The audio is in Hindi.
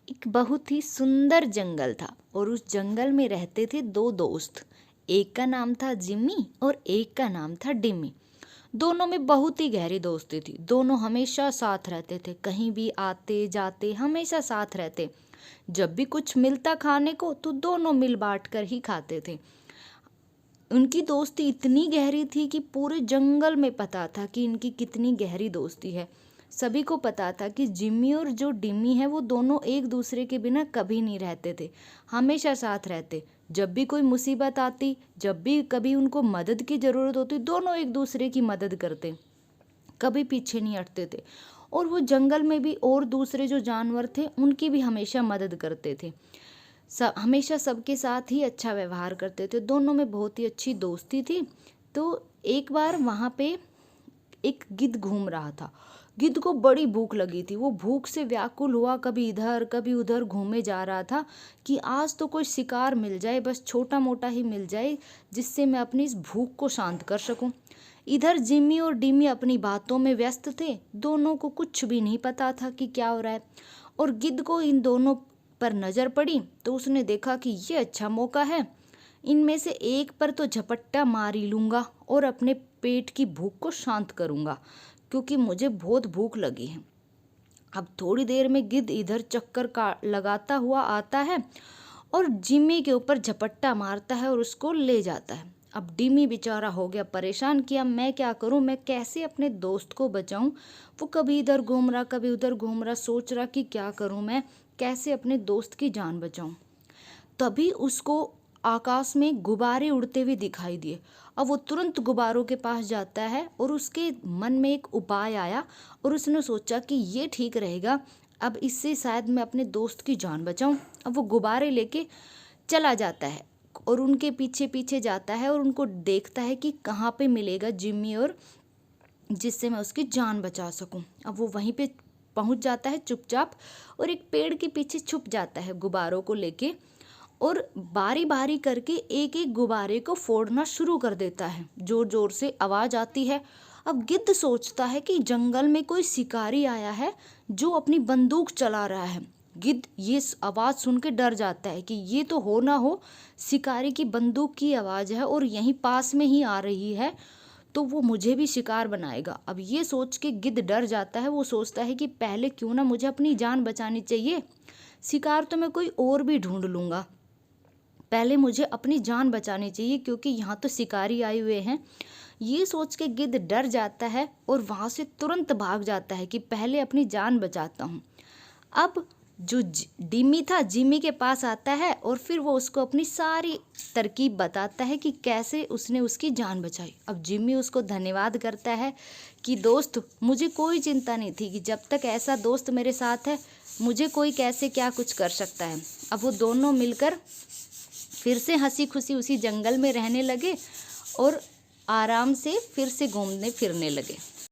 एक बहुत ही सुंदर जंगल था और उस जंगल में रहते थे दो दोस्त। एक का नाम था जिम्मी और एक का नाम था डिम्मी। दोनों में बहुत ही गहरी दोस्ती थी। दोनों हमेशा साथ रहते थे, कहीं भी आते जाते हमेशा साथ रहते। जब भी कुछ मिलता खाने को तो दोनों मिल बांट कर ही खाते थे। उनकी दोस्ती इतनी गहरी थी कि पूरे जंगल में पता था कि इनकी कितनी गहरी दोस्ती है। सभी को पता था कि जिम्मी और जो डिम्मी है वो दोनों एक दूसरे के बिना कभी नहीं रहते थे, हमेशा साथ रहते। जब भी कोई मुसीबत आती, जब भी कभी उनको मदद की ज़रूरत होती, दोनों एक दूसरे की मदद करते, कभी पीछे नहीं हटते थे। और वो जंगल में भी और दूसरे जो जानवर थे उनकी भी हमेशा मदद करते थे। सब हमेशा सबके साथ ही अच्छा व्यवहार करते थे। दोनों में बहुत ही अच्छी दोस्ती थी। तो एक बार वहाँ पे एक गिद्ध घूम रहा था। गिद्ध को बड़ी भूख लगी थी। वो भूख से व्याकुल हुआ, कभी इधर कभी उधर घूमे जा रहा था कि आज तो कोई शिकार मिल जाए, बस छोटा मोटा ही मिल जाए, जिससे मैं अपनी इस भूख को शांत कर सकूं। इधर जिम्मी और डिम्मी अपनी बातों में व्यस्त थे। दोनों को कुछ भी नहीं पता था कि क्या हो रहा है। और गिद्ध को इन दोनों पर नजर पड़ी तो उसने देखा कि ये अच्छा मौका है, इनमें से एक पर तो झपट्टा मार ही लूंगा और अपने पेट की भूख को शांत करूंगा, क्योंकि मुझे बहुत भूख लगी है। अब थोड़ी देर में गिद्ध इधर चक्कर का लगाता हुआ आता है और जिम्मी के ऊपर झपट्टा मारता है और उसको ले जाता है। अब डिम्मी बेचारा हो गया परेशान कि अब मैं क्या करूं, मैं कैसे अपने दोस्त को बचाऊं। वो कभी इधर घूम रहा कभी उधर घूम रहा, सोच रहा कि क्या करूं, मैं कैसे अपने दोस्त की जान बचाऊं। तभी उसको आकाश में गुब्बारे उड़ते हुए दिखाई दिए। अब वो तुरंत गुब्बारों के पास जाता है और उसके मन में एक उपाय आया और उसने सोचा कि ये ठीक रहेगा, अब इससे शायद मैं अपने दोस्त की जान बचाऊं। अब वो गुब्बारे लेके चला जाता है और उनके पीछे पीछे जाता है और उनको देखता है कि कहाँ पे मिलेगा जिम्मी और जिससे मैं उसकी जान बचा सकूं। अब वो वहीं पे पहुंच जाता है चुपचाप और एक पेड़ के पीछे छुप जाता है गुब्बारों को लेके और बारी बारी करके एक एक गुब्बारे को फोड़ना शुरू कर देता है। जोर जोर से आवाज आती है। अब गिद्ध सोचता है कि जंगल में कोई शिकारी आया है जो अपनी बंदूक चला रहा है। गिद्ध ये आवाज सुन के डर जाता है कि ये तो हो ना हो शिकारी की बंदूक की आवाज है और यहीं पास में ही आ रही है, तो वो मुझे भी शिकार बनाएगा। अब ये सोच के गिद्ध डर जाता है। वो सोचता है कि पहले क्यों ना मुझे अपनी जान बचानी चाहिए, शिकार तो मैं कोई और भी ढूंढ लूंगा, पहले मुझे अपनी जान बचानी चाहिए क्योंकि यहाँ तो शिकारी आए हुए हैं। ये सोच के गिद्ध डर जाता है और वहाँ से तुरंत भाग जाता है कि पहले अपनी जान बचाता हूँ। अब जो डिम्मी था जिम्मी के पास आता है और फिर वो उसको अपनी सारी तरकीब बताता है कि कैसे उसने उसकी जान बचाई। अब जिम्मी उसको धन्यवाद करता है कि दोस्त, मुझे कोई चिंता नहीं थी कि जब तक ऐसा दोस्त मेरे साथ है मुझे कोई कैसे क्या कुछ कर सकता है। अब वो दोनों मिलकर फिर से हंसी खुशी उसी जंगल में रहने लगे और आराम से फिर से घूमने फिरने लगे।